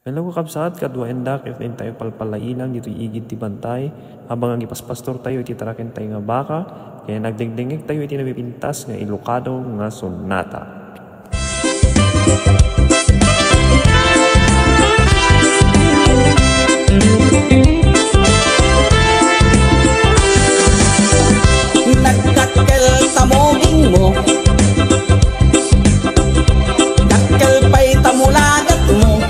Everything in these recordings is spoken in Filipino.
Hello kakabsat, kadwa endak, itin tayo palpalainan dito igid ti bantay. Habang ang ipaspastor tayo, iti tarakin tayo nga baka. Kaya nagdingdingig tayo, iti nabipintas nga Ilocado nga sonata. Nagdakkel tamoging mo, dakkel pa'y tamulagat mo,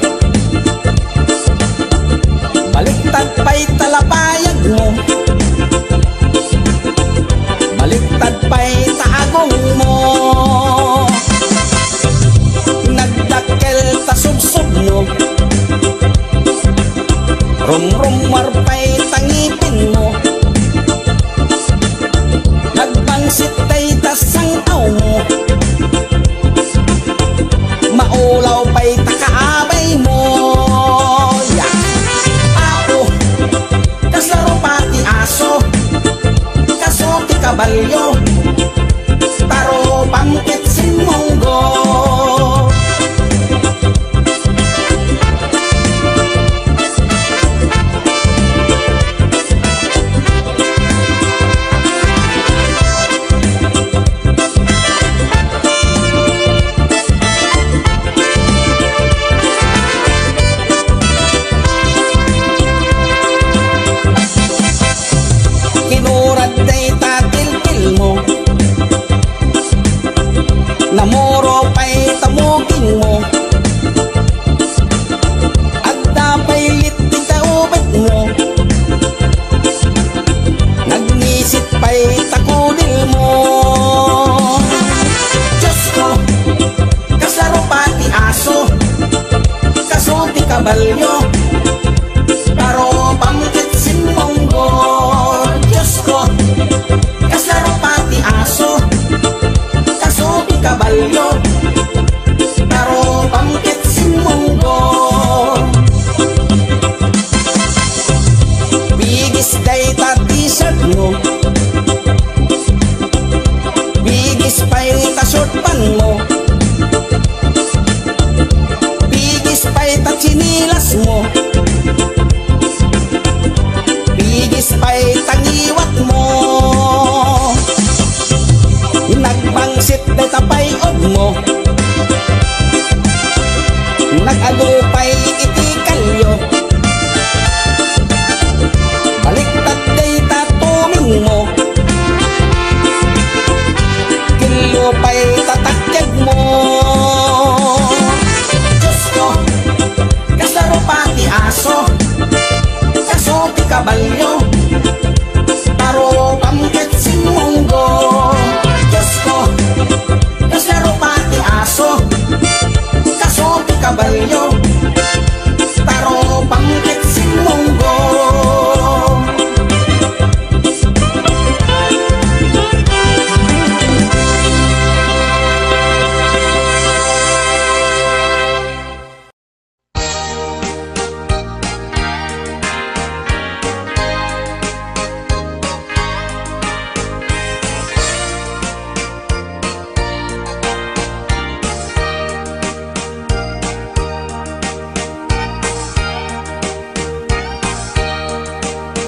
baliktad pa'y talapayag mo, baliktad pa'y taagong mo. Nagdakkel tasubsob mo, rumrumar pa'y tangipin mo, nagbangsit tay tasang aw mo, maulaw pa'y takaabay mo. Yeah. Ako, kaslaro pati aso, kaso ti kabalyo, taro pangkit sinmonggo. Namoro pa'y tamugin mo, agda pa'y litig taubad mo, nagnisit pa'y takudil mo. Diyos ko, kaslaro pati aso, kaso ti kabalyo, pero pangkit sinmonggo. Diyos ko, kaslaro pati aso, kabalyo, pero pangkit sinmonggo. Bigis day ta t-shirt mo, bigis pa'y ta short pan mo, bigis pa'y ta chinilas mo, bigis pa'y tangiwat mo. Nagbangsit na tapay od mo, nag-alupay iti kalyo, baliktad day tatuming mo, kilupay tatakyag mo. Diyos ko, kaslaro pati aso, kaso ti kabalyo, taro pangkit sinmonggo. Diyos ko, kaslaro pati aso, kaso ti kabalyo, taro pangkit sinmonggo.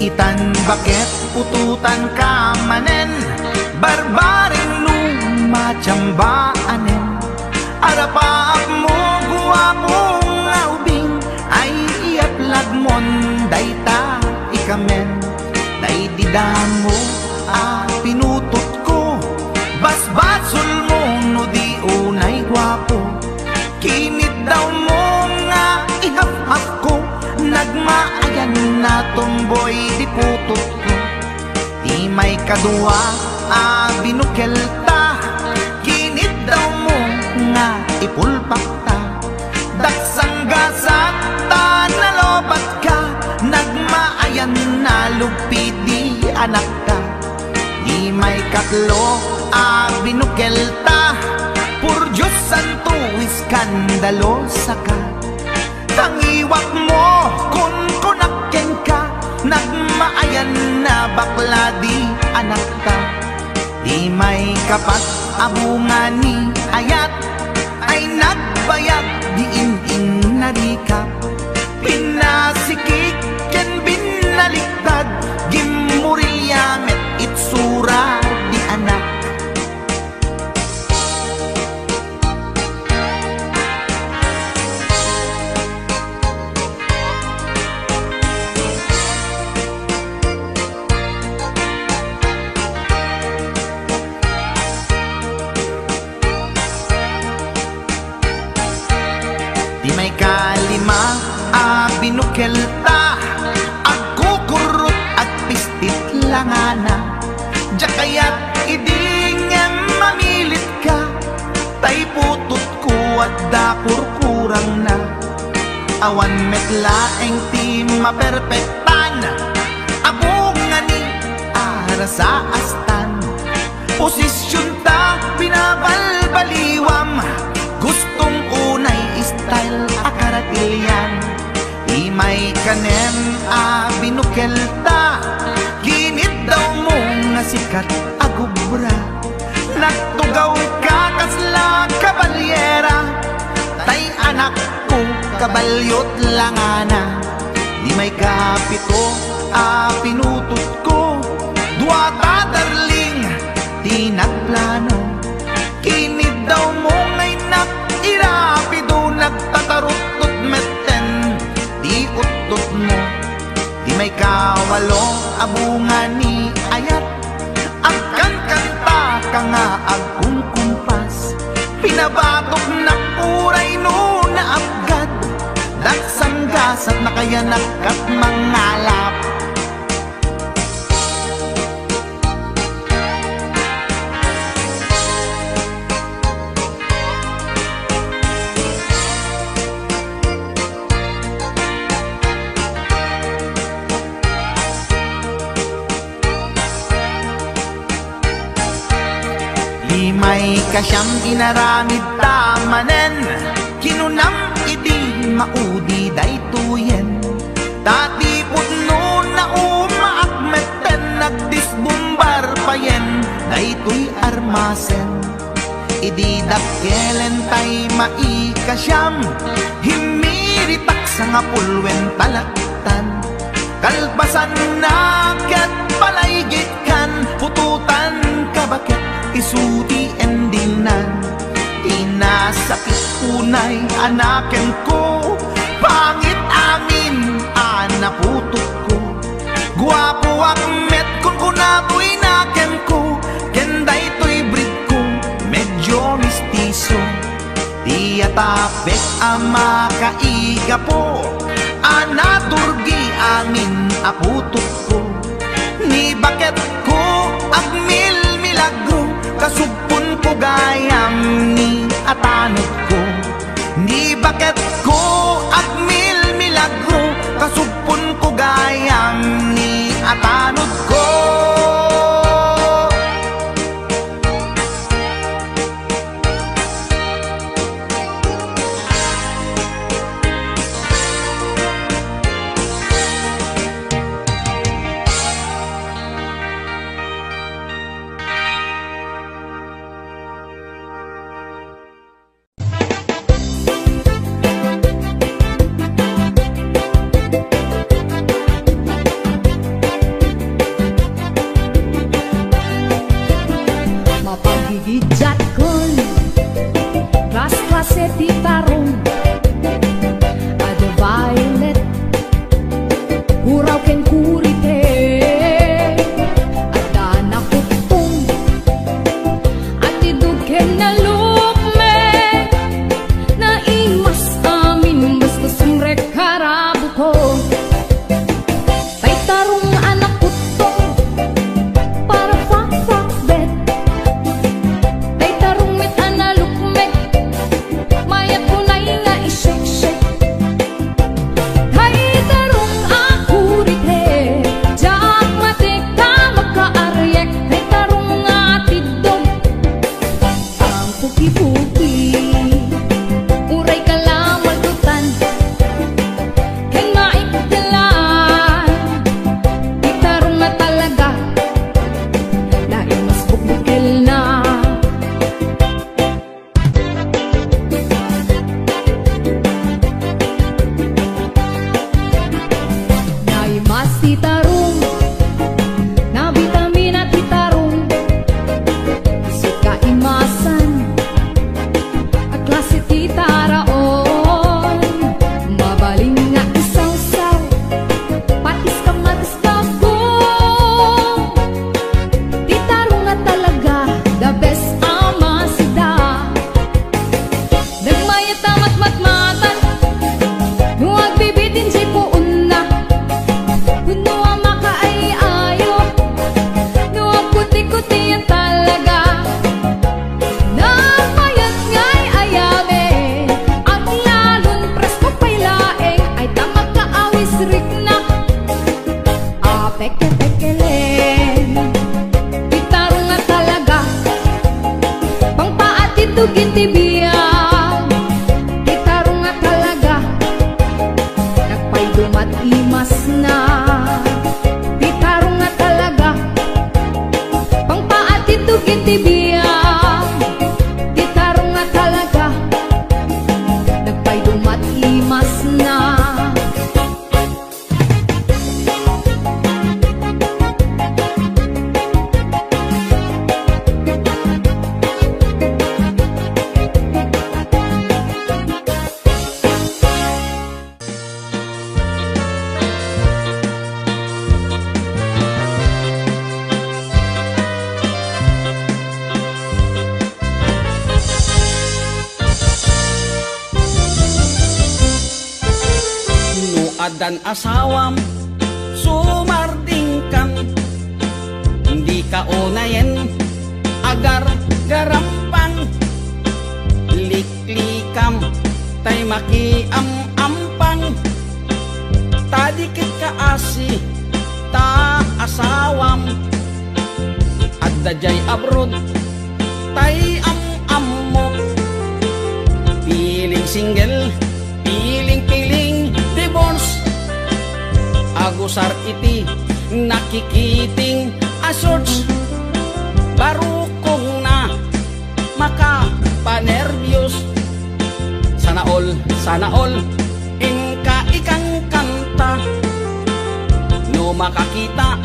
Itan bakit pututan ka manen, barbaring lumachambaanen, arapaap mo guwapong aubing, ay iaplag mon dayta ikamen, naididan mo pinutot ko, basbasol mo no di unay guwapo, kinit daw mo nga ihap-hap ko, nagmaayan na tomboy di putot ko, di may kadua binukelta, kinit daw mo nga ipulpak ta, daksang gasat ta nalobat ka, nagmaayan na lupit di anak ka, di may katlo binukelta, pur Diyos santo iskandalo saka, tangiwak mo kun kunakyan ka, nagmaayan na bakla di anak ka, di may kapat abungani ayat, ay nagbayag di in narikap, binukelta, agkukurot at pistit langana. Diya kaya't idingem mamilit ka, tay putot ko at dakurkurang na. Awan metlaeng ti maperpektan, abong nga ni ara sa astan. Posisyon ta binabalbaliwam, gustong unay style akaratilyan. Imay kanem binukelta, ginit daw mo nga sikat agubra. Nagtugaw ka kasla kabalyera, tay anak ko kabalyot langana. Di may kapito pinutot ko, duwata darling di nagplano. Kinid daw mo ngay nakirapido, nagtatarot-tot meten di utot mo. Di may kawalo abungan ni ayat, agkan kanta ka nga agkung kumpas. Pinabatok na puray no na abgad, daksang gasat na kaya nagkat mangalap. May kasyam inaramid tamanen, kinunam idi maudi daytoyen. Dati putno na umaakmeten, nagdisbumbar payen daytoy armasen. Idi dakkelen tay maikasyam, himiritak sa nga pulwen talaktan. Kalbasan na ket palaygit kan, pututan kabakit isuti endinan. Inasakit unay anaken ko, pangit amin anaputok ko. Guwapo akmet kung kunaboy naken ko, kenday to'y breed ko medyo mistiso. Di atapek ama kaiga po, anaturgi amin aputok ko. Ni bakit ko agmil milagro, kasupon ko gayam ni atanod ko. Ni bakit ko agmil milagro, kasupon ko gayam ni atanod ko. No adan asawam sumarding kan, hindi ka unayen agar garampang, liklikam tay makiam-ampang, tadikit ka asi ta asawam, at dajay abroad tay am-am mo, piling single piling divorce, agusar iti nakikiting asorts, barukong na makapanervyos, sana all inka ikang kanta, no makakita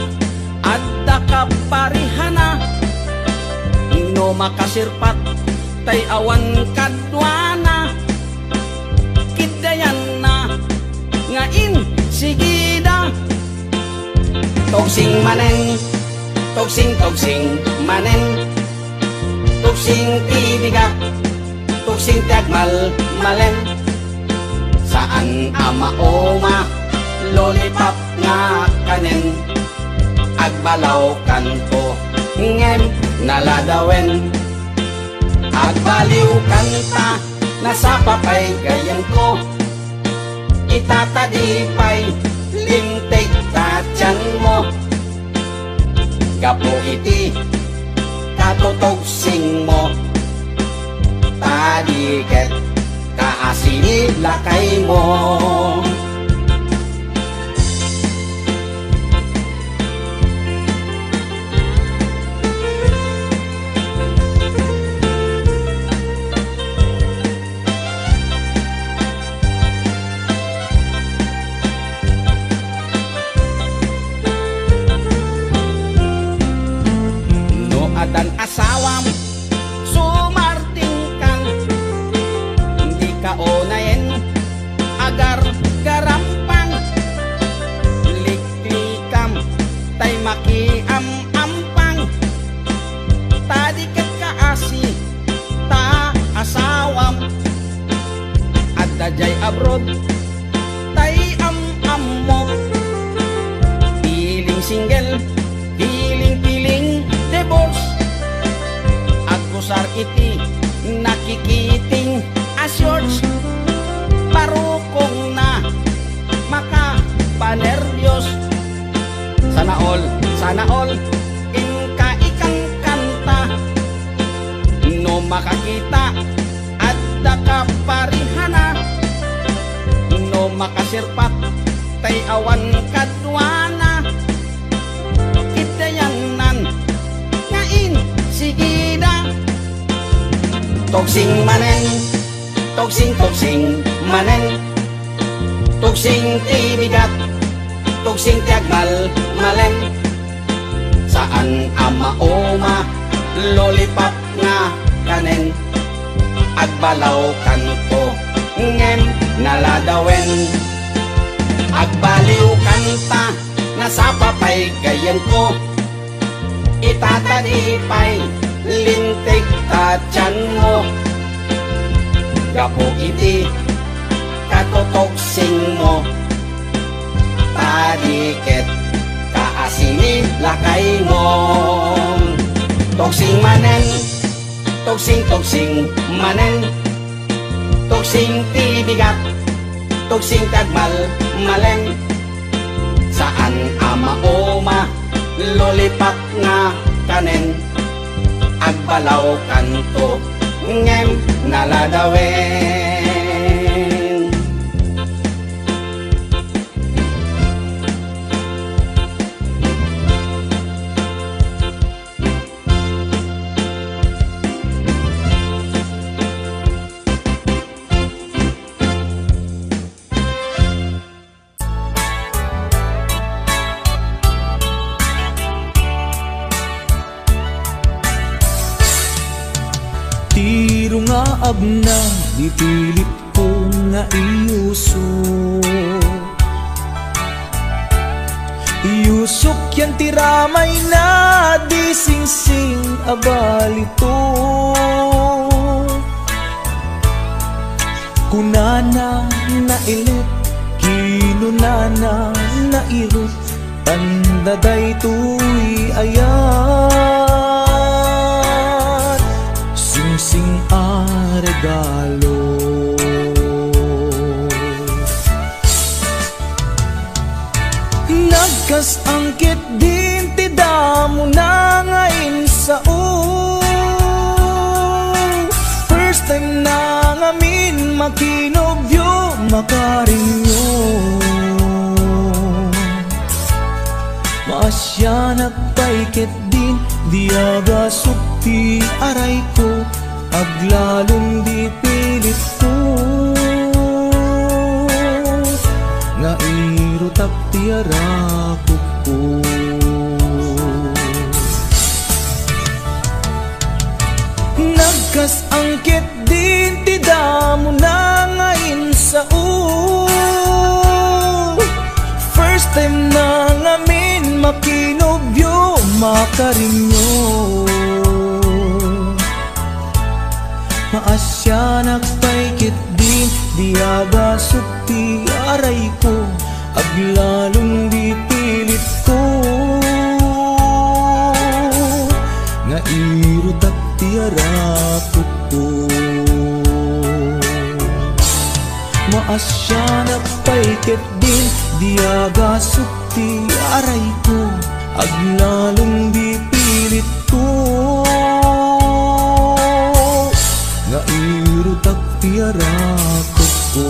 adda ka parihana, no makasirpat tay awan kadwana, kidayan na ngain sigida, togsing manen togsing manen, togsing tibiga togsing tiagmal malen, saan amaoma lollipop nga kanen, agbalaw kanto ngem naladawen, agbaliw kanta nasa papay gayan ko, itatadipay lintik tatyan mo, gapo iti katotogsing mo, tadiket kaasini lakay mo. Dan asawam sumartingkan, hindi ka unayen agar garampang, liklikam tay makiam-ampang, tadiket ka asi ta asawam, at dajay abroad tay am-am mo, piling single piling divorce, agusar iti nakikiting asyors, parukong na makapanervyos, sana all inka ikang kanta, no makakita adda ka parihana, no makasirpat tay awan kadwana, kidayanan ngain sigida, togsing manen togsing manen, togsing tibigat togsing tiagmal malen, saan amaoma lollipop nga kanen, agbalaw kanto ngem naladawen, agbaliw kanta nasa papay gayan ko, itatadipay lintik tatyan mo, gapo iti katotogsing mo, tadiket kaasini lakay mo, togsing manen togsing manen, togsing tibigat togsing tagmal malen, saan amaoma lollipop nga kanen, agbalaw kanto ngem naladawen. Tiro nga agna ipilit ko nga iuso, iusok yan tiramay na di singsing abalito, kunana na ilit na nairot tandaday tuy ayat singsing a regalo. Nagkas angkit din ti damo na ngayon sa first time na ngamin makinobyo makarinyo. Maasya nagpaikit din diaga sukti aray ko aglalong di pilit ko nga irutak ti arakot ko. Nagkas angkit din ti damo na ngayon sa first time na ngamin makinobyo makarinyo. Maasya nagpaikit din diaga sukti aray ko aglalong di pilit ko nga irutak ti arakot ko. Maasya nagpaikit din diaga sukti aray ko aglalong di pilit ko nga irutak ti arakot ko.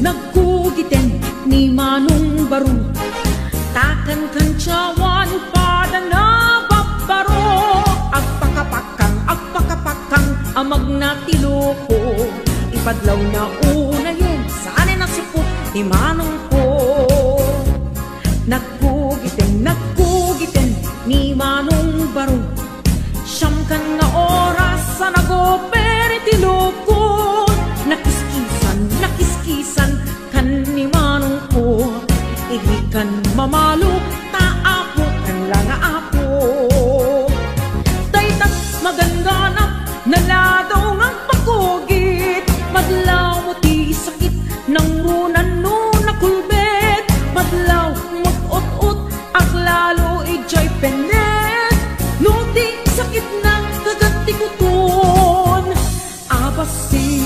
Nagkugiten ni Manong Baro, takan kancawan pada na babbaro. Agpakapakang amag na tiloko, ipadlaw na unayin, saan nasipot ni Manong ko. Nagkugiten ni Manong Baro, siyam kan nga oras sa nagopere tiloko. Nakiskisan kan ni Manong ko, igikan mamalo taapo kan lang apo. Daytat maganganap naladaw ng pagkugit, madlaw mo ti sakit ng runan no nakulbet. Madlaw mag-ut-ut ak lalo ijay penet, no di sakit ng kagati kuton abasi.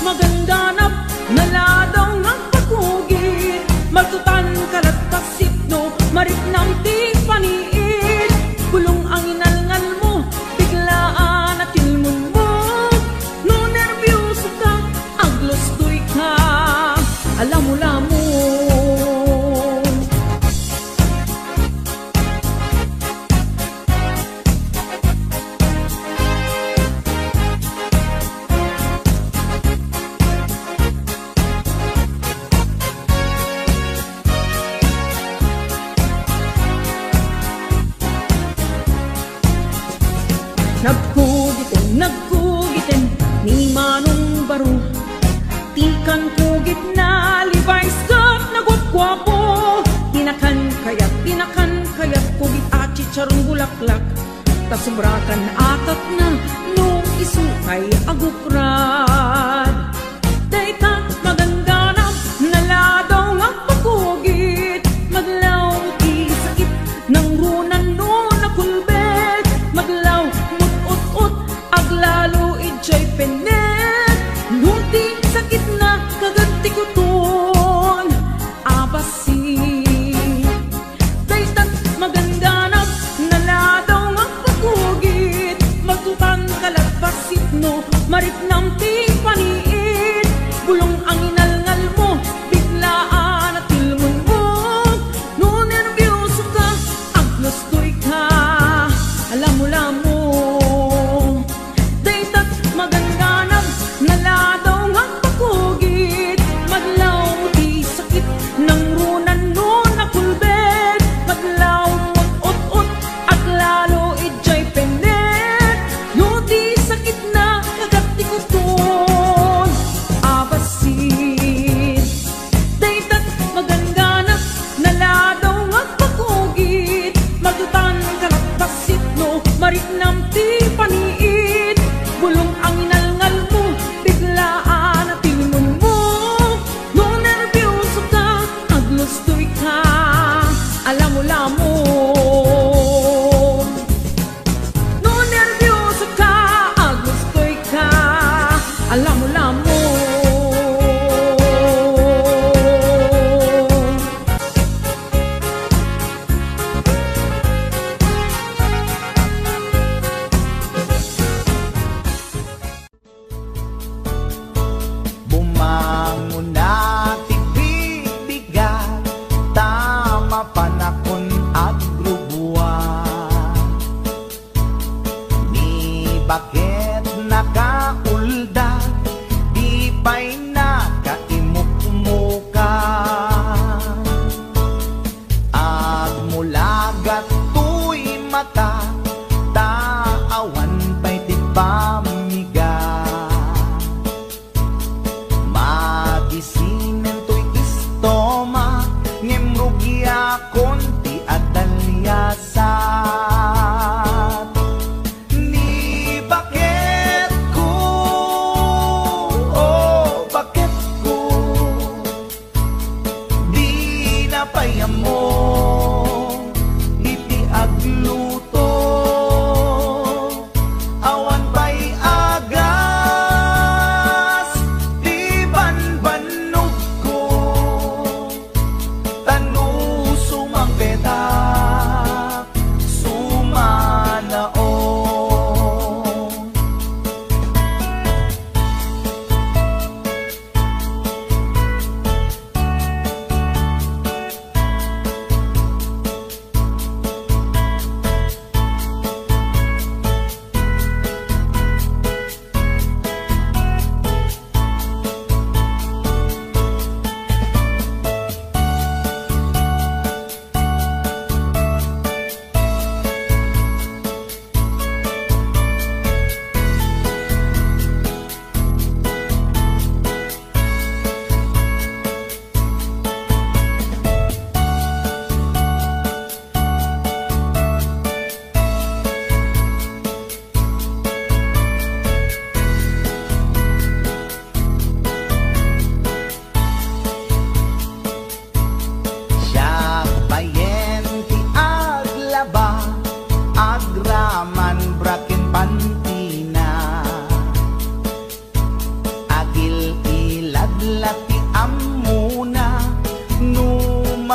Magandanap naladaw ng pagkugit, magtutan kalat pasit no marit ng ti paniit. Bulong ang inalngal mo, biglaan at ilmon mo, no nervyoso ka, aglostoy ka, alam mo lamon. Nagkugiten ni Manong Baro, tikan kugit na Levi's cup na gwapo. Tinakan kayat kugit at chicharong bulaklak, tasumrakan atat na nung isukay agukrad. Dayta magandanap naladaw nga pagkugit, madlaw ti sakit ng runan no nakulbet. Madlaw aglalo ijay penet, nuti sakit na kagati kuton abasi. Daytat magandanap naladaw ng pagkugit, magtutan kalat pasit no marit ng ti paniit.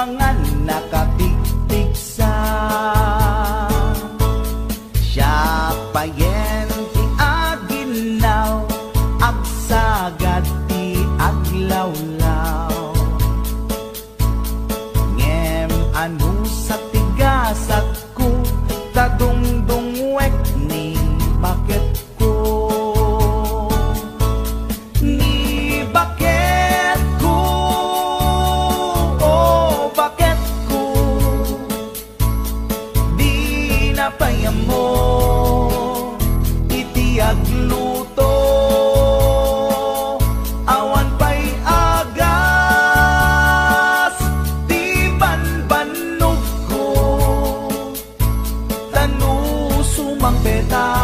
mga nakapikpiksa. Siya payen ti aginaw, agsagad ti aglawlaw. Ngem ano sa tigasat ko, tadungdungwek ni bakit ko. Ni bakit ko, oh bakit ko, di napayam mo iti agluto. Awan pa'y agas, di banbanog ko, tanu sumang beta,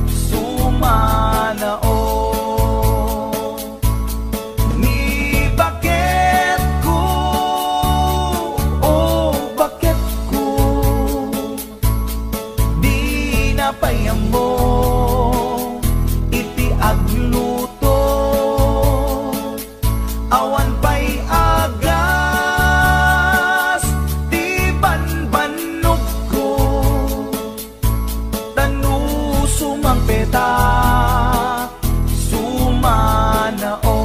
sumanao. Ni bakit ko, oh bakit ko, di napayam mo iti agluto. Awan pa'y agas, di banbanog ko, tanu sumang peta, sumanao.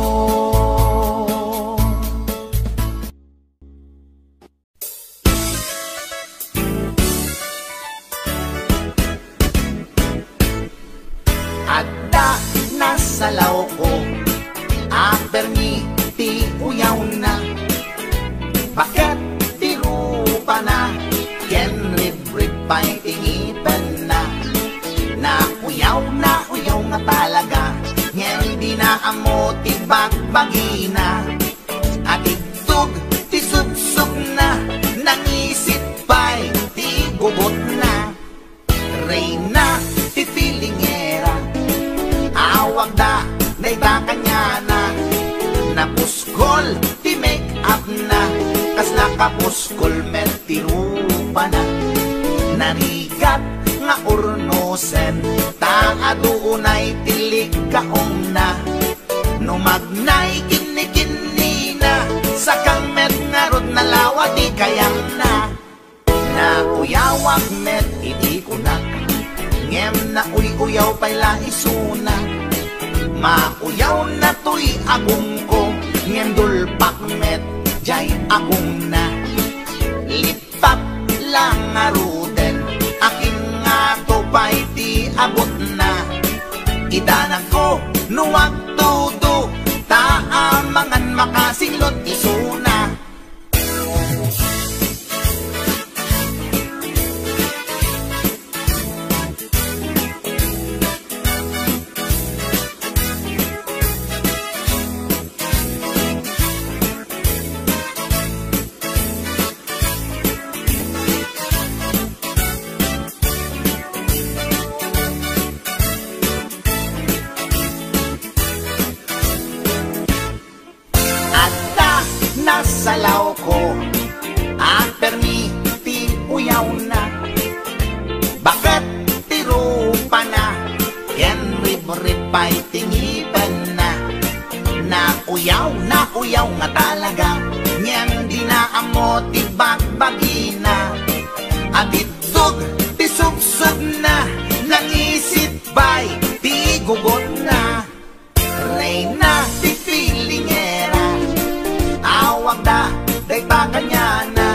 Adda nasalaw ko, apermi ti uyaw na. Bakit ti rupa na, ken rib-rib pa'y tingipan na. Na uyaw nga talaga, ngem di na amo ti bagbagina. At itug ti subsub na, nangisit pa'y ti gubot na. Reyna ti filingera, awag da nayda kanya na. Napuskol ti make up na, kasla kapuskol met ti rupa na. Narigat nga urnosen, taaduunay tilik kaong na. Numagnay kini-kini na, sakang met nga rod na lawa di kayang na. Na uyawag met iti kunak, ngem na uy-uyaw pa'y laisuna. Mauyaw na to'y agong ko, ngem dulpak met jay agong na. Lipat lang nga ruden, akin nga to pa'y di abot na. Idanan ko nuwag tudo, taamangan makasinglot isuna. Nasalaw ko, ang permi ti uyaw na. Bakit ti rupa na, ken rib-rib pa'y tingipan na. Na uyaw nga talaga, ngem di na amo ti bagbagina. At itug ti subsub na, nangisit pa'y ti gugot na. Reyna ti filingera, awag da dayta kanya na.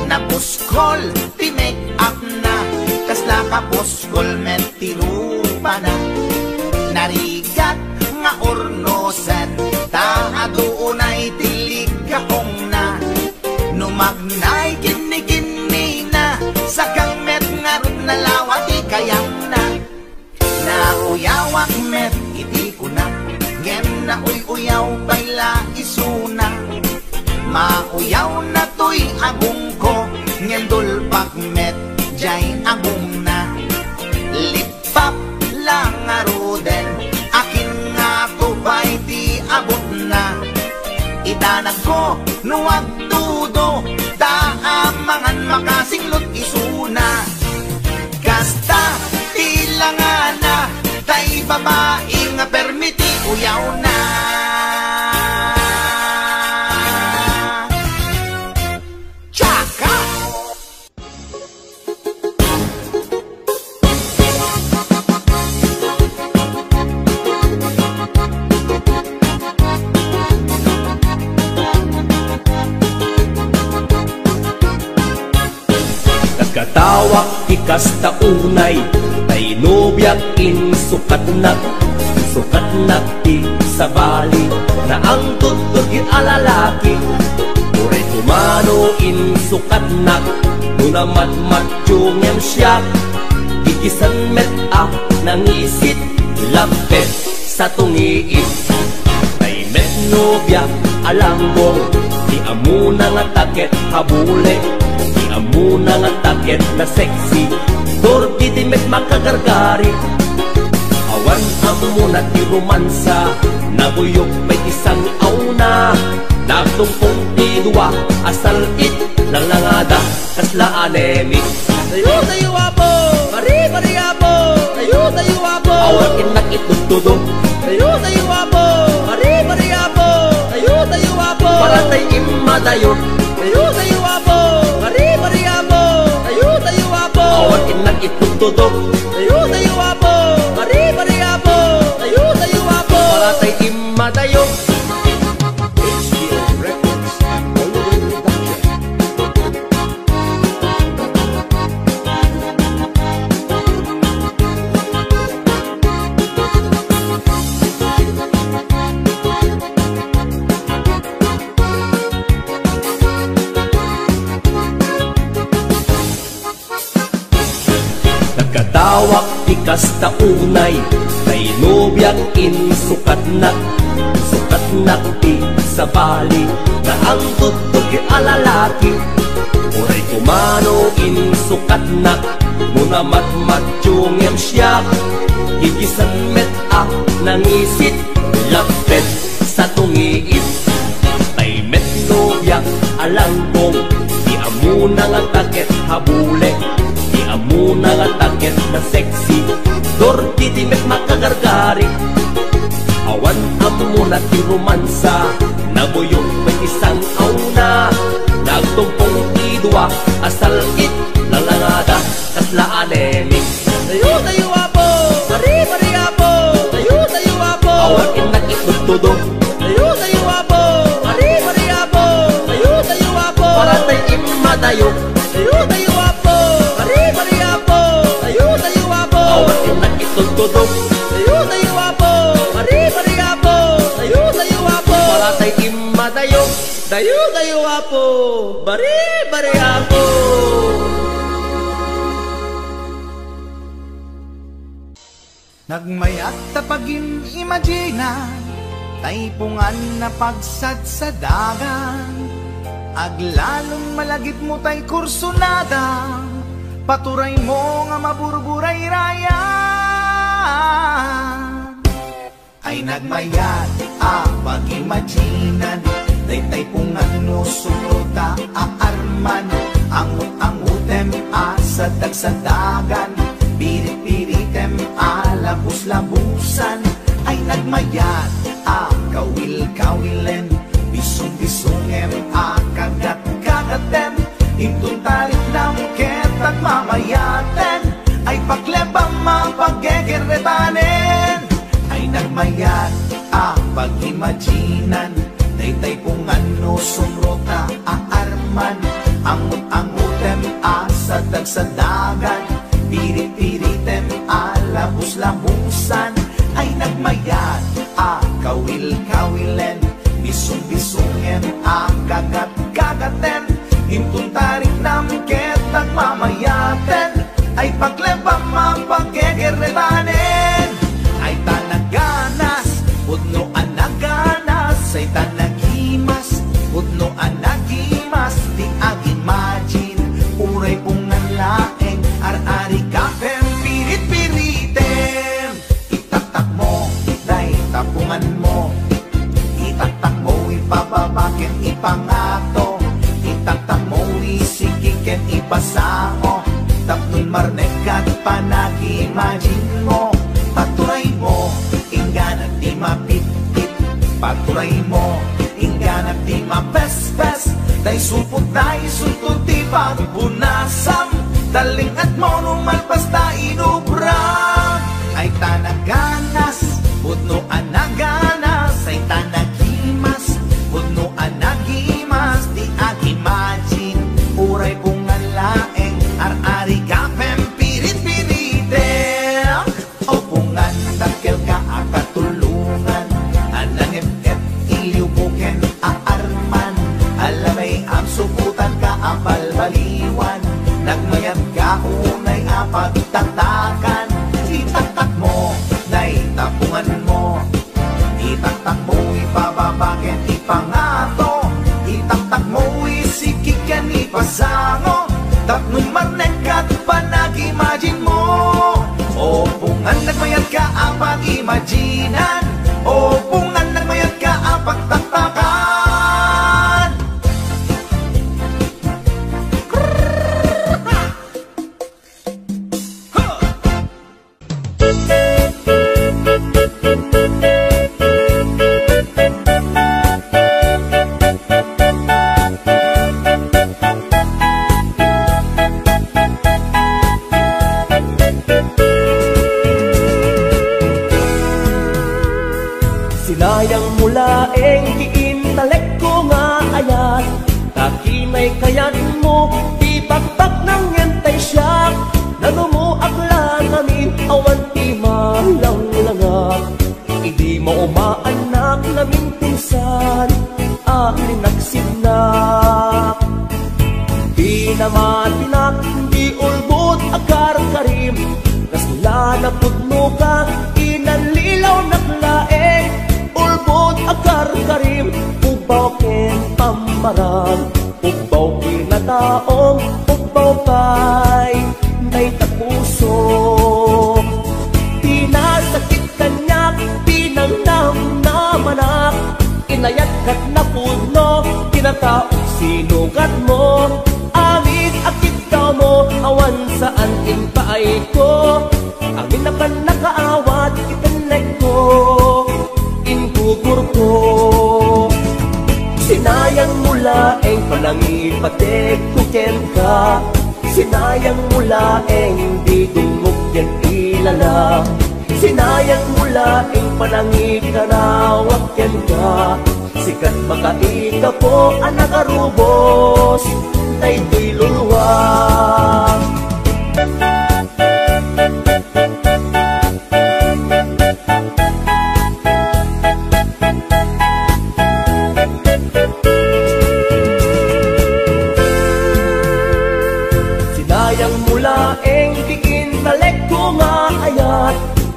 Napuskol ti make up na, kasla kapuskol met ti rupa na. Narigat nga urnosan, taaduunay tilik kaong na. Numagnay kini-kini na, sakang met nga rod na lawa di kayang na. Na uyawak met iti kunak, ngem na uy-uyaw pa'y laisuna. Mauyaw na to'y agong ko, ngem dulpak met jay agong na. Lipap lang nga ruden, akin nga ko pa'y di abot na. Idanag ko nuwag tudo, taamangan makasinglot isuna. Kasta tilangan na, tay babae nga permiti uyaw na. Nagkadawak ikas taunay tay nobyak in sukat na ti sa bali na ang tutod kin alalaki uray tumano in sukat na nunamat matchong yam siya gikisan met nangisit lapet sa tungiit tay met nobyak alangbong di amuna nga taket habule di amuna nga taket na sexy tordi di met makagargari awan amuna ti romansa nabuyok may isang auna nagtumpong ti dua asal it langangada kasla anemic tayo tayo apo pari pari apo tayo tayo apo awan inak itutudong tayo tayo apo pari pari apo tayo tayo apo para tay imadayo tayo tayo apo pari pari apo tayo tayo apo awan inak itutudong tayo tayo apo pari pari apo tayo tayo apo para tay imadayo. Nagkadawak ikas taunay tay nobyak in sukat na ti sa bali na ang tutod kin alalaki uray kumano in sukat na muna matmatchong yam siya gigisan met nangisit lapet sa tungiit tay met nobyak alangbong di amuna nga taket habule di amuna nga taket na sexy dorti di met makagargari awan amuna ti romansa nabuyok may isang auna nagtumpong ti dua asal it lalangada kasla anemic tayo tayo apo pari pari apo tayo tayo apo awan inak itutudong tayo tayo apo pari pari apo tayo tayo apo para tay imadayo tayo tayo apo pari pari apo tayo tayo apo awan inak itutudong tayo tayo apo pari pari apo tayo tayo apo para tay imadayo tayo tayo apo pari pari apo. Nagmayat tapagin imagina taypungan na pagsad sa dagan aglalong malagip mo tay kursunada paturay mo nga maburburay raya ay nagmayat pag-imaginan taypungan no sulota aarman angut-angutem sa dagsadagan pirit-piritem labus-labusan ay nagmayat kawil-kawilen bisong-bisongem kagat-kagatem intun tarik ng ketag mamayaten ay paglebang mapaggegerretanen ay nagmayat pag-imaginan taypungan no sumrota aarman angut-angutem sa dagsadagan pirit-piritem labus-labusan ay nagmayat kawil-kawilen bisong-bisongem kagat-kagaten intun tarik ng ketag mamayaten ay paglebang mapaggegerretanen ay tanaganas pudno anaganas ay tanagimas pudno anagimas di agimagine uray pungan laeng ar-ari kapem pirit-piritem itatak mo day tapungan mo itatak mo ipababaken ipangato itatak mo isikiken ipasango tapnon marnegat panag-imagine mo paturay mo ingganat di mapit-pit paturay mo ingganat di mapes-pes day supot day sultod di pagbunasam daling at mo numalpas ta inubram ay tanaganas pudno anaganas ay tanagimas pudno anagimas di agimagine uray pungan laeng ar-ari ka kainan o bungan ng mayat ka ang pagtaktakan. Sinayang mulaeng giintalek ko nga ayat, takinay kayat mo, di bakbak ng yentay siya. Nanumuak lang namin, awan ti malang-langak, hindi mo umaanak namin pinsan, alinagsinak. Di namatinak, di ulbot akar karim, nasla na pudno ka, inalilaw naklaeng, ulbot akar karim, ubaw ken pamarang, ubaw kinataong, ubaw pa'y may tapuso. Pinasakit kanyak, pinangnam na manak, inayat kat na puno, kinataong sinugat mo, amit akit daw mo, awan saan inpaay ko, amin na pan nakaawat, itanay ko, ingugur ko. Sinayang mula ang palangipatek kuken ka, sinayang mula ang di dungog yan ilala, sinayang mula ang palangikanawak yan ka, sikat makaika po ang nakarubos, na ito'y luluwag. Sinayang mula ang diintalek ko nga ayat,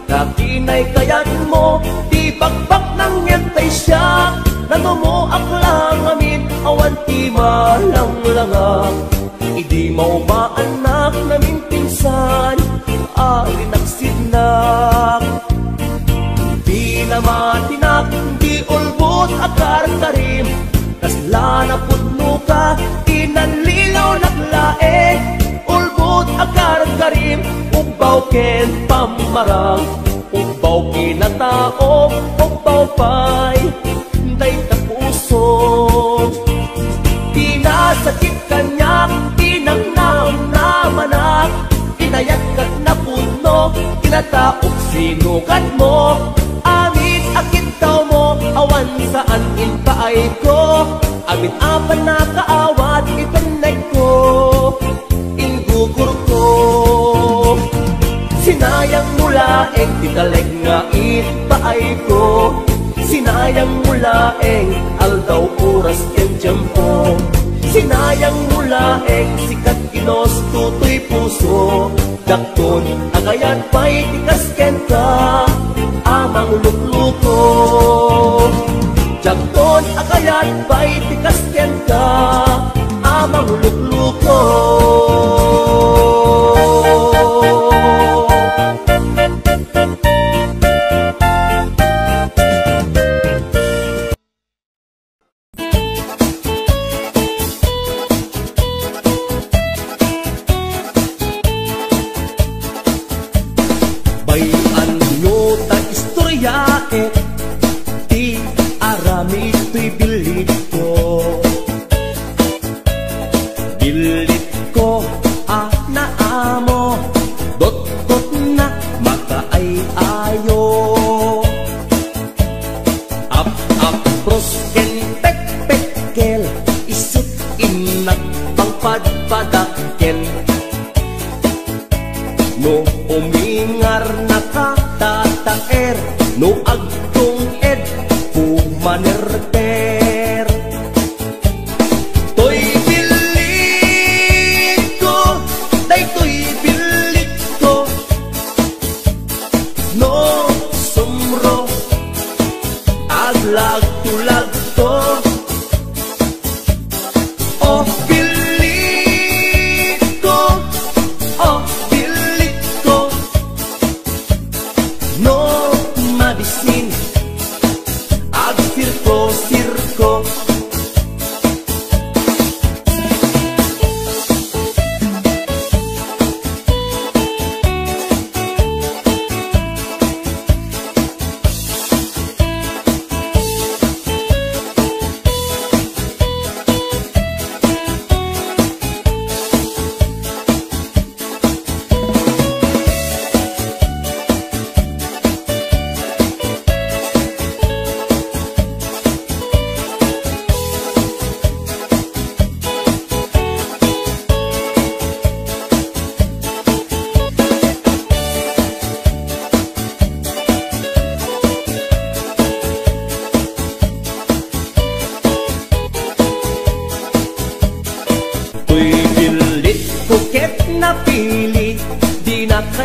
nakinay kayat mo, di bakbak ng yentay siya. Nanumuak lang amin, awan ti malang-langak, hindi mo maanak namin pinsan, alinagsinak. Di namatinak, di ulbot akar karim, nasla na pudno ka, inanlilaw naklae, ulbot akar karim, ubaw ken pamarang, ubaw kinatao, ubaw pa'y day tapuso. Pinasakit kanyak, pinangnam na manak, inayat kat na puno, kinataok sinukat mo, amit akit daw mo, awan saan inpaay ko, amit apan na kaawat, itanay ko, ingugur ko. Sinayang mula ang titaleg nga itpaay ko, sinayang mula ang aldaw oras ken tiyempo, sinayang mula ang sikat kinos tutoy puso, dakton agayat pa'y tikas ken ka, amang lukluko. Dakton agayat pa'y tikas ken ka, amang lukluko. Ti arami to'y bilit ko naamo, dot-dot na mata ay ayo, up pros ken pek-pekkel, isut inak pang padpadakken, no umingar na katataer, no agtong ed pumanerter. To'y bilit ko, day to'y bilit ko, no sumro aglag-tulag to. Oh bilit ko, oh bilit ko, no madisin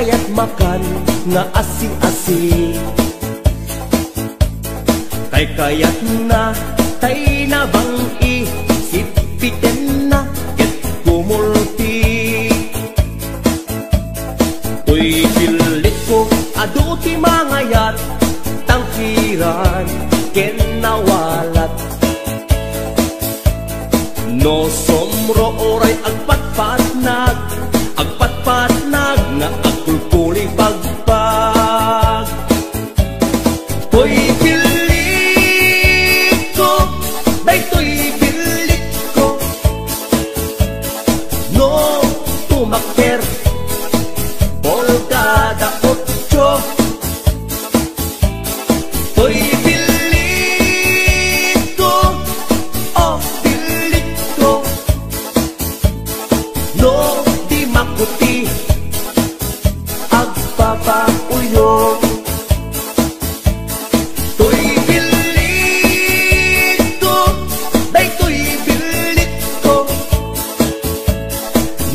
kaya't makan nga asing-asing. Kay kaya't na tay na bang isipiten na ket kumulti. Uy pilit ko aduti mangayat tangkiran ken nawalat. No somro oray agpatpatnag nga agkulkuling pagpag. Uy pilit ko daytoy pilit ko no tumakter Volgada 8. Uy pilit ko, oh pilit ko no di makuti agpapauyo. Tuy pilit ko daytoy pilit ko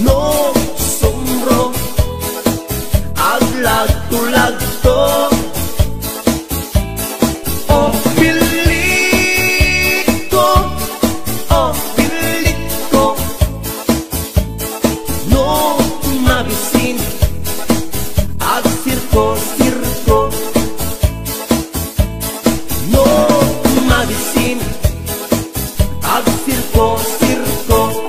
no sumro aglag-tulag-to. Oh pilit ko, oh pilit ko no mabisin agsirko-sirko. No mabisin agsirko-sirko.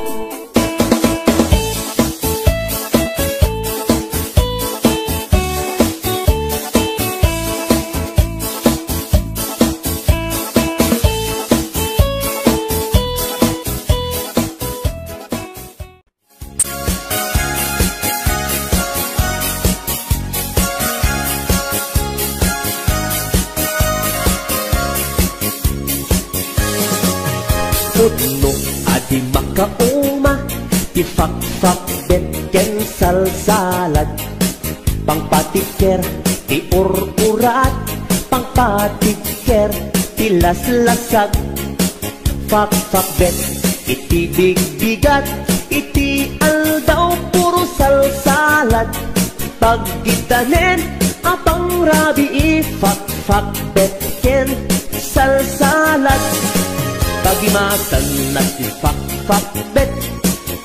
Putno adi makauma ifak-fak bet ken salsalad. Pangpatiker iur-urat pangpatiker tilas-lasag. Fak-fak bet iti big-bigat iti aldaw puro salsalad. Pagitanen apang rabi ifak-fak bet ken salsalad. Pagimasan natin fak-fak bet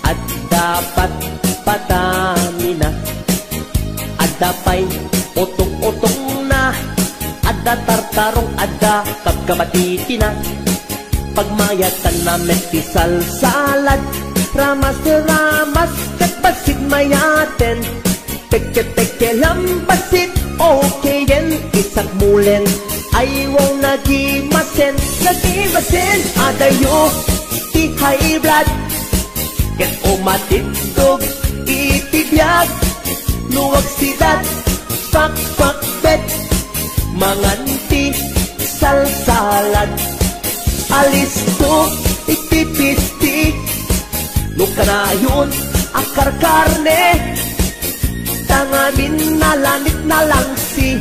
at dapat patamina. Adda pa'y utong-utong na, adda tartarong, adda kapkamatiti na. Pagmayatan na meti salsalad, ramas-ramas kat basit mayaten. Peke-peke lambasit, okay yen isak mulen. Ayaw nagimasen, nagimasen adayo ti high blood. Ket umatindog itibiyag luwag sidat fak-fak bet manganti salsalad. Alis to itipistik lukanayon akar karne tangamin nalanit nalangsi.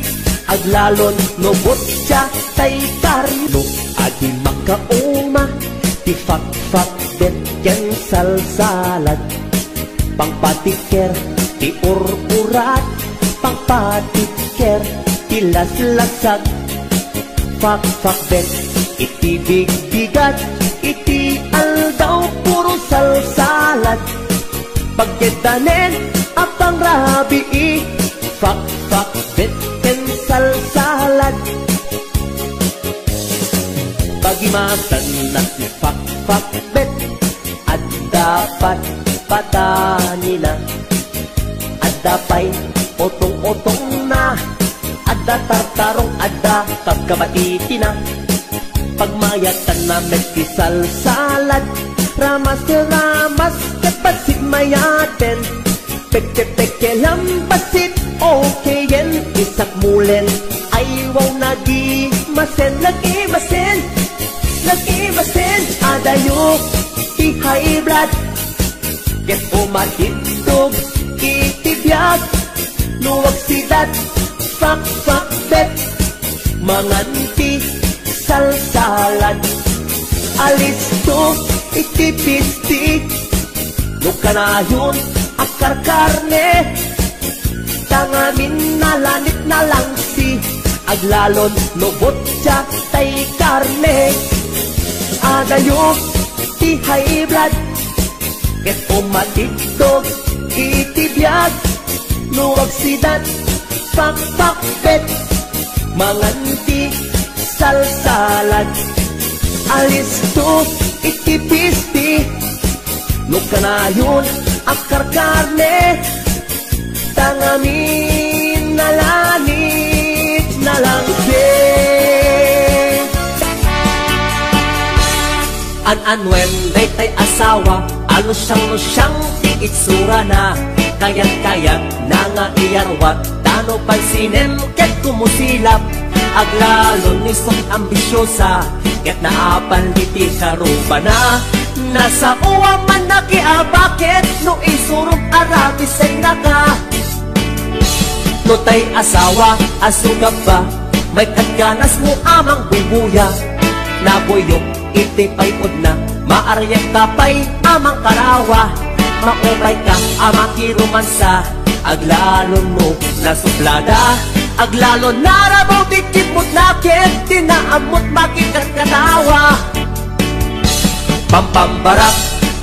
Aglalon no botya tay karino adi makauma ti fak-fak bet ken salsalad. Pangpatiker ti ur-urat pangpatiker ti las-lasag. Fak-fak bet iti big-bigat iti aldaw puro salsalad. Pagketanen apang rabii fak-fak bet ken salsalad. Pagimasan na si fak-fak bet at dapat patanina. Adda pa'y otong-otong na, adda tartarong, adda kapkamatiti na. Pagmayatan na meti salsalad, ramas-ramas ket basit mayaten. Peke-peke lambasit, okay yen isak mulen. Ayaw nagimasen, nagimasen, nagimasen adayo ti high blood. Ket umatindog itibiyag luwag sidat fak-fak bet manganti salsalad. Alis to itipistik lukanayon akar karne tangamin nalanit na lang si aglalon lubot siya tay karne adayo ti hybrid ket umatidog itibiyag luwag sidat pakpakpet manganti salsalad alis to itipisti lukanayon akar karne tangamin nalanit na lang din an-anwen day asawa alusyang ti itsura na kayat-kayat na nga iyarwat tano pagsinem ket kumusilap aglalon nisong ambisyosa ket naapal iti karuba na nasa uwa man nakiabakit no isurog arabis ay naka no tay asawa asugab ba may katganas mo amang bubuya nabuyok iti payod na maaryak kapay amang karawa maupay ka amang kirumansa aglalon mo nasuplada aglalon narabaw tikipot nakit tinaamot makikatkatawa pampambarak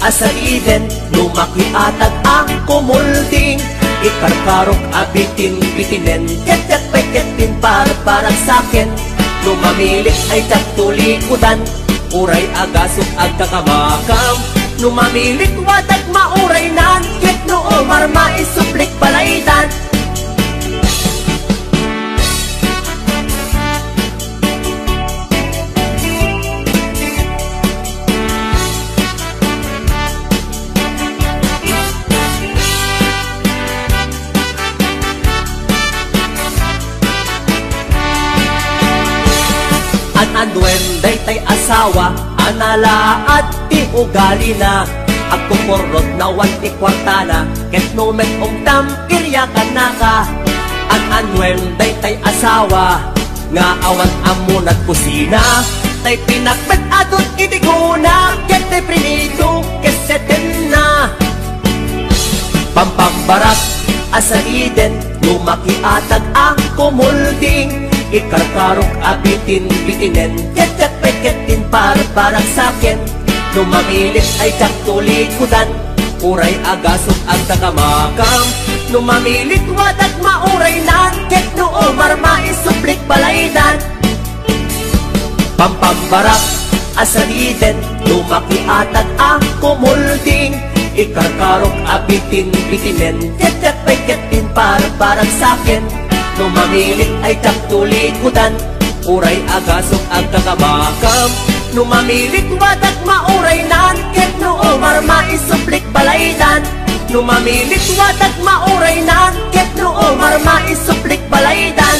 asaliden lumakiatag ang kumulding ikarkarok abitin-bitinen ket ketin parang sakin lumamilik ay taktulikudan uray agasok agkakamakam lumamilik wadag mauray nan ket noo marma isuplik balaydan an-anwen day asawa analaat ti ugali na agkukurot na wan ti kwartana ket nomen umtam iryakan naka an-anwen day asawa nga awan amunat kusina tay pinakbet adot itiguna ket tay prinito keseten na pampambarak asaliden lumakiatag ang kumulding ikarkarok abitin-bitinen ket-ket-peketin parang sakin lumamilit ay taktulikudan uray agasok ang takamakam lumamilit wadag mauray nan ket noo marma isuplik balaydan pampambarak asaliden lumakiatag ang kumulding ikarkarok abitin-bitinen ket-ket-peketin parang sakin lumamilit ay taktulikudan uray agasok ang kakamakam lumamilit wadag mauray nan ket noo marma isuplik balaydan lumamilit wadag mauray nan ket noo marma isuplik balaydan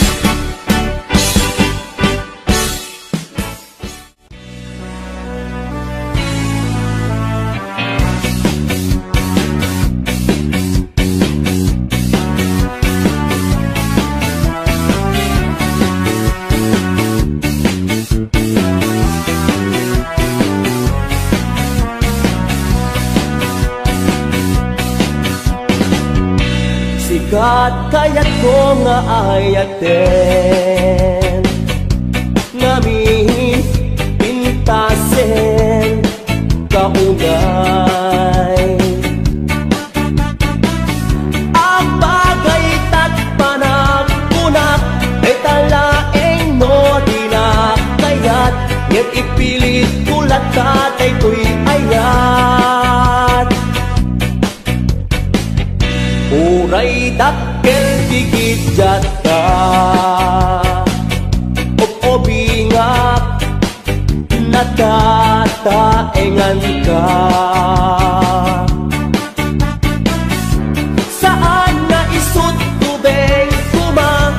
sikat kayat ko nga ayaten ngamin pintasen kaunay ang bagay tat panagpunak ay talaeng no dinakayat ngem ipilit kulat katay to'y ayat uray dakkel digit jata obingak natataengan ka saan na isut tubeng kumang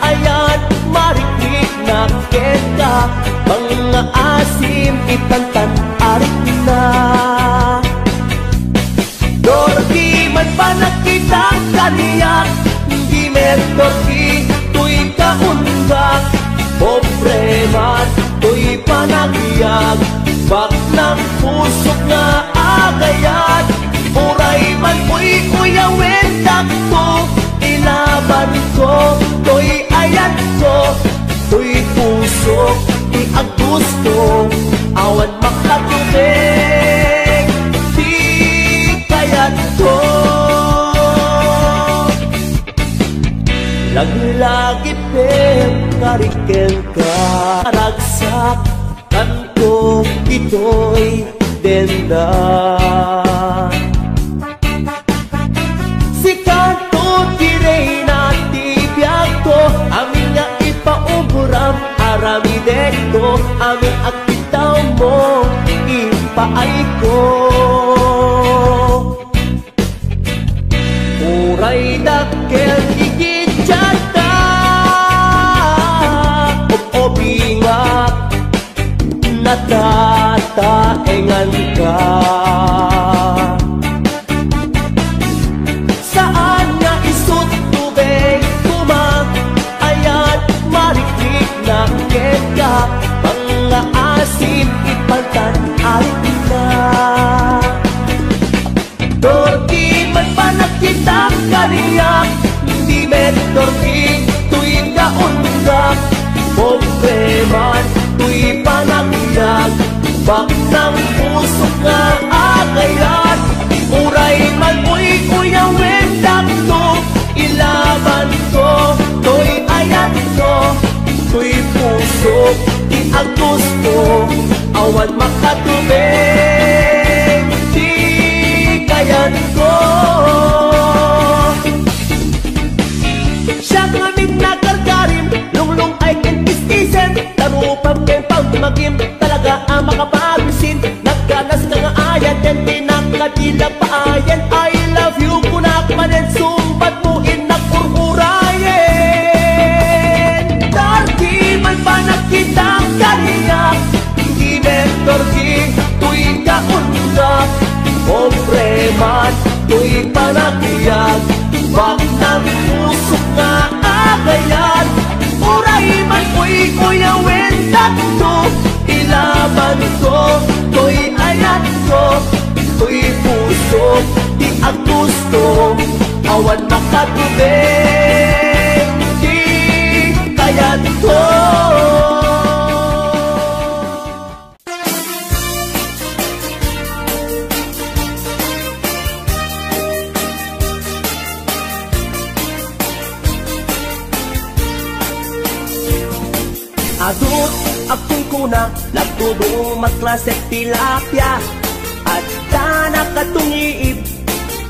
ayan marikrik na keta mga asim itantan arik na dorki man panakitang kaniyak di mertorki tuy kaundak problema tuy panagiyag bak ng pusok na agayat uray man uy uyawin dakto ilaban naglagip karikel ka. Ragsak kanto ito'y denda. Si kanto tirey na tibiyag ko, amin nga ipauburam arami dito, amin ang bitaw mo ipaay ko. Uray dakkel ikidyata obingat natataengan ka. Saan nga isut tubig kumang ayat mariklik na keka, mga asim ipantan alit na. Dorki man pa nakita kaniyak, di met dorki tuwing kaundak. Pobre man tuwi panakyak, bak ng puso nga agayan. Uray man uy-uyaw wendak to, ilaban ko, to'y ayat ko, to'y puso, di ang gusto, awan makatubig, di kayan ko. Siya ngamit nagargarim, lunglong ay kentistisin, tarupang keng pagmagim, talaga ang makapagisin. Nagkanas ka nga ayan, yan tinakadilag paayan. I love you, kunakmanin, sumbat mo inakpururayin. Darki man pa nakitang kaniyak, hindi mentorki tuwing kaundak. Pobre man tuwing panakiyag, bak ng puso nga agayan. Uray man uy-uyawin takto, ilaban ko, to'y ayat ko, to'y puso, di ang gusto, awan makatubig, di kayan ko. Adut akong kuna, nagtudo magklasek tilapia. Adda nakatungiib,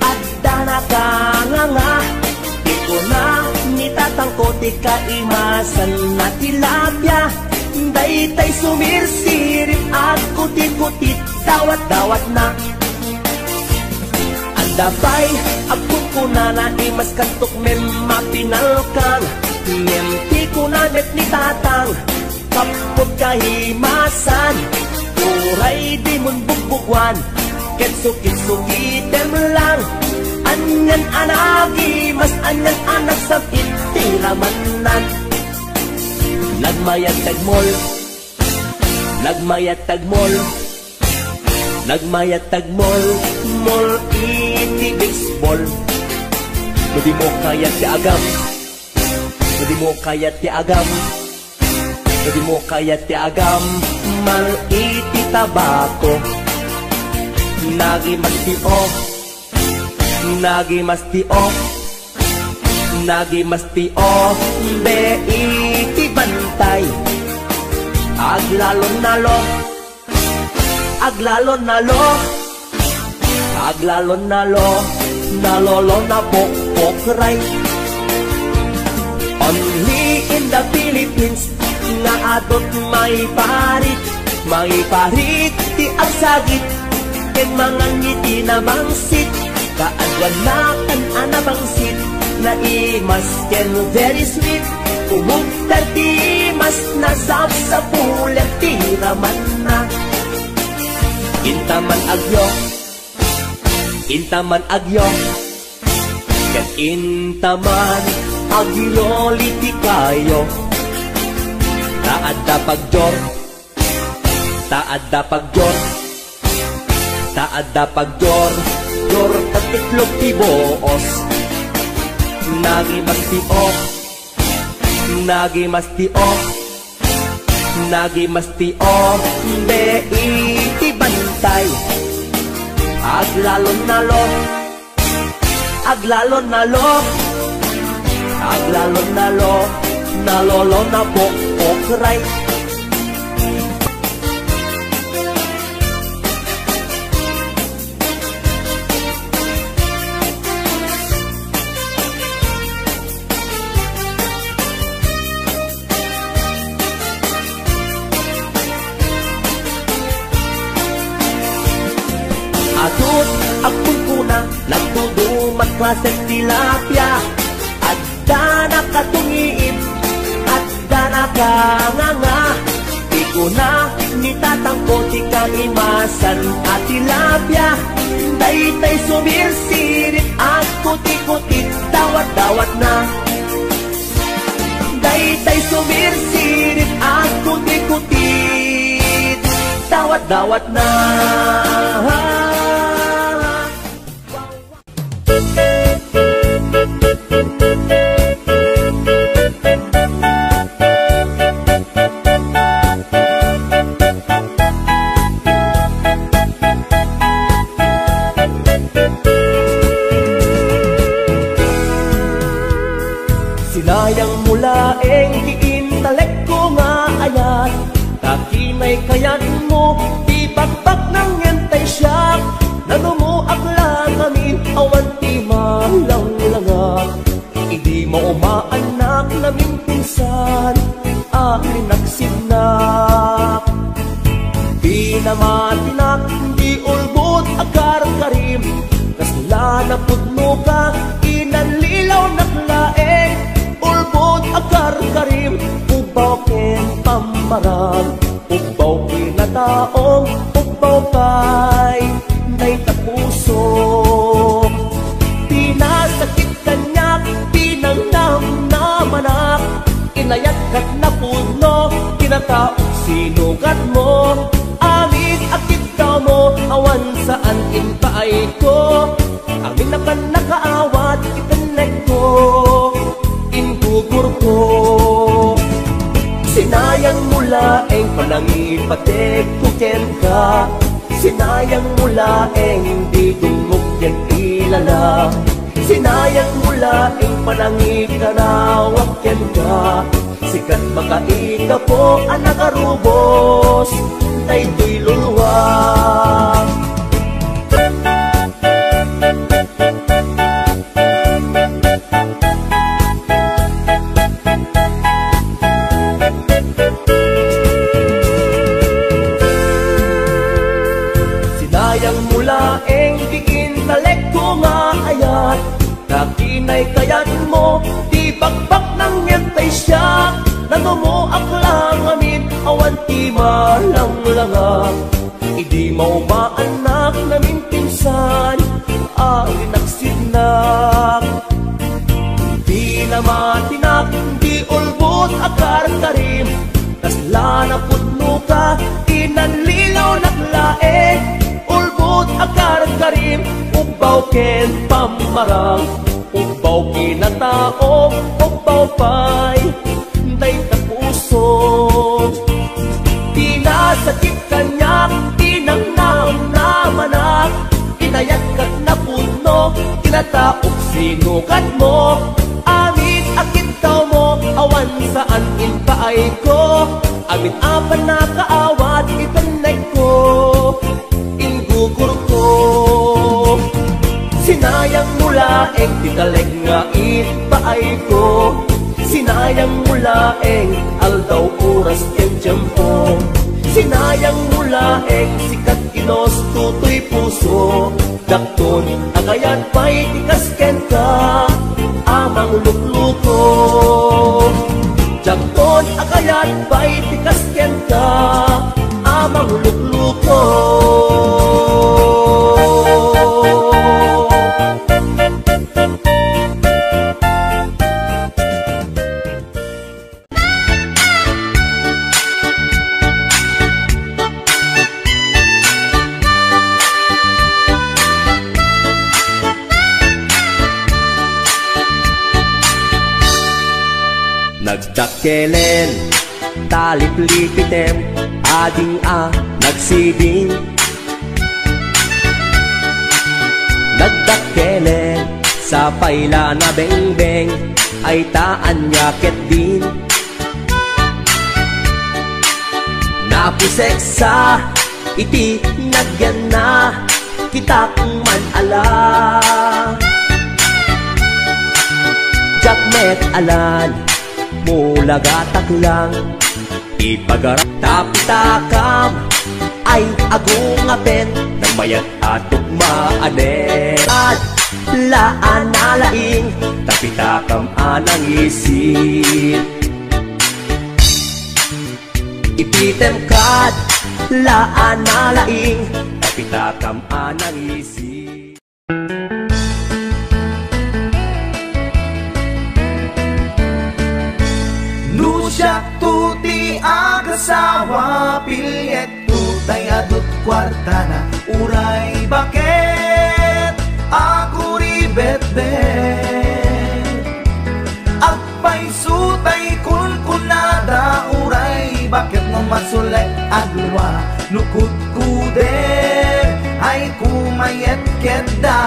adda nakanganga. Di ko na nitatangko, di kaimasan na tilapia. Daytay sumirsirip, at kutit-kutit, dawat-dawat na. Andabay, akong kuna na imas kantok mem mapinalkan. Yemti ko na met ni tatang, kapot kahimasan. Uray di mon bugbugwan, ketsukit-sukitem lang. Anyan anagi, mas anyan anak sa itiramanan. Nagmayat tagmol, nagmayat tagmol, nagmayat tagmol, mol iti baseball. Hindi mo kaya ti agam, hindi mo kaya ti agam, hindi mo kaya ti agam, mal iti tabako. Nagi mastio, nagi mastio, nagi mastio, be iti bantay. Aglalon nalo, aglalon nalo, aglalon nalo, nalolo na pokpokray. Only in the Philippines, nga adot may parit ti agsagit, ken mga ngiti na bangsit, kaadwan na kan anabangsit, na imas ken very sweet, umugdar ti mas nasab sa pulet ti raman na. Intaman agyo, intaman agyo, ken intaman agloliti kayo. Taadda pagjor, taadda pagjor, taadda pagjor, jor tatiklog ti boos. Nagi mastio, nagi mastio, nagi mastio, be iti bantay. Aglalon nalo, aglalon nalo, Aglalon nalolo na pokray. Atut akong kuna nagtudumat klaseng tilapia. Adda nakatungiin, adda nakanganga. Di ko na nitatangko di ka imasan at tilapia. Daytay sumirsirit at kuti-kuti, dawat-dawat na. Daytay sumirsirit at kuti-kuti, dawat-dawat na. Sinayang mulaeng giintalek ko nga ayat. Takinay kayat mo, di bakbak ng yentay siya. Nanumuak lang kami, awan ti malang-langat. Hindi mo umaanak naming pinsan, aking nagsinak. Di na matinak, di ulbot agar-karim. Kasla na pudno ka, inanlilaw naklaeng. Ulbot agar-karim, ubaw ken pamarag. Ubaw kinataong, ubaw kay day tapuso. Pinasakit kanyak, pinangnam na manak. Inayat kat na puno, kinataong sinugat mo. Amin akit ka mo, awan saan inpaay ko. Amin na ka nakaawat, itanek ko. Ingugur ko. Sinayang mula eng panangipatek kuken ka. Sinayang mula eng di dumog yan ilala. Sinayang mula eng panangikanawak yan ka. Sikat makaika po ang nakarubos, daytoy luluwag. Sinayang mula eng giintalek ko nga ayat. Takinay kayat mo, di bakbak ng yentay siya. Nanumuak lang amin, awan ti malang-langat. Idi maumaanak naming pinsan, aking nagsinak. Di na matinak, di ulbot agar-karim. Kasla na pudno ka, inanlilaw naklaeng. Ulbot agar-karim, ubaw ken pamarang. Ubaw kinataong, ubaw pay day tapuso. Pinasakit kanyak, tinangnam na manak. Inayat kat na puno, kinataok sinukat mo. Amin akit ka mo, awan saan inpaay ko. Amin apan na kaawat, itanek ko. Ingugur ko. Sinayang mula eng titalek nga ipaay ko. Sinayang mula eng aldaw oras ken tiyempo. Sinayang mula eng sikat kinos tutoy puso. Dakton agayat pa'y tikasken ka, amang lukluko. Dakton agayat pa'y tikasken ka, amang lukluko. Nagdakelen, talip-lipitem, ading nagsibing. Nagdakelen, sa paila na beng-beng, ay taan nyakit din. Napusek sa iti nagyan na kita man ala. Jakmet alan mula gatak lang ipagarap tapitakam ay agung apen ng mayat atok maanen. At laan alaing tapitakam anang isip ipitem kad laan alaing tapitakam anang isip. Nusyak tuti agasawa pilyet tutay adut kwarta na uray bakit ako ribet-bet agpay sutay kunkunada uray bakit mo masulay agluwa nukut kude ay kumayet keda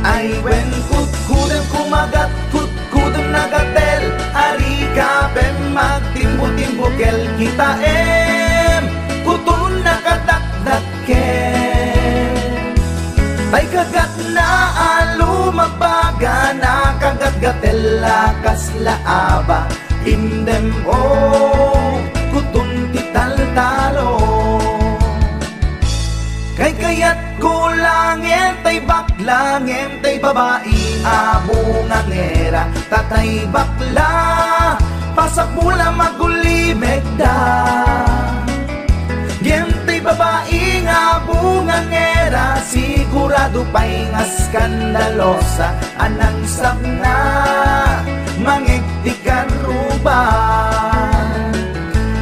ay wen kut kudem kumagat kut kudem nagatel ari kapem magtimbo-timbokel kita kutun nakadakdakken tay kagat na alumabaga na kagat-gatel lakas laaba indem kutun tital-talo kay kayat kulangin tay baklangin tay babae abungangera tatay bakla pasak mula magulimeg da gentay babae abungangera sigurado pa'y nga skandalosa anang sabna mangiktikan ruban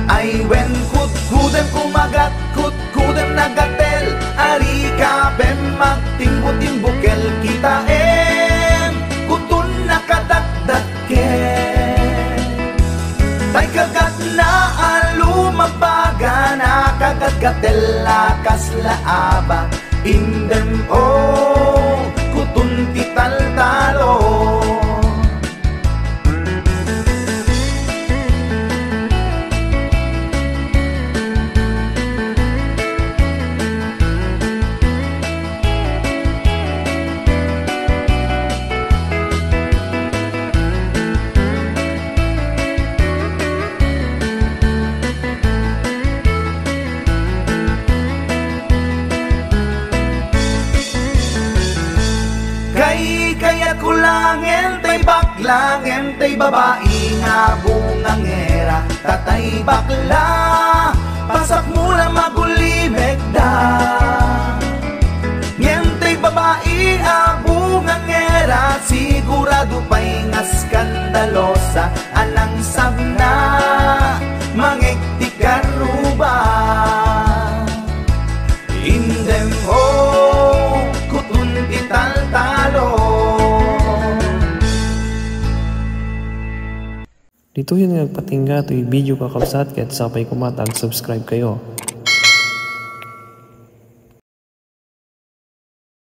ay wen kut-kudem kumagat kut-kudem nagatel ari kapem magtimbo-timbokel kita kutun nakadakdakken tay kagat na alumabaga na kagat-gatel lakas laaba indem kutun tital-talo. Kaya kulangin tay baklangin tay babae nga bungangera tatay bakla pasak mula magulimeg da ngentay babae nga bungangera sigurado pa'y nga skandalosa anang sabna mangiktikan ruban indem kutun ital-talo. Dito yung nagpatingga ito'y video kakabsat kahit sapay kumatag subscribe kayo.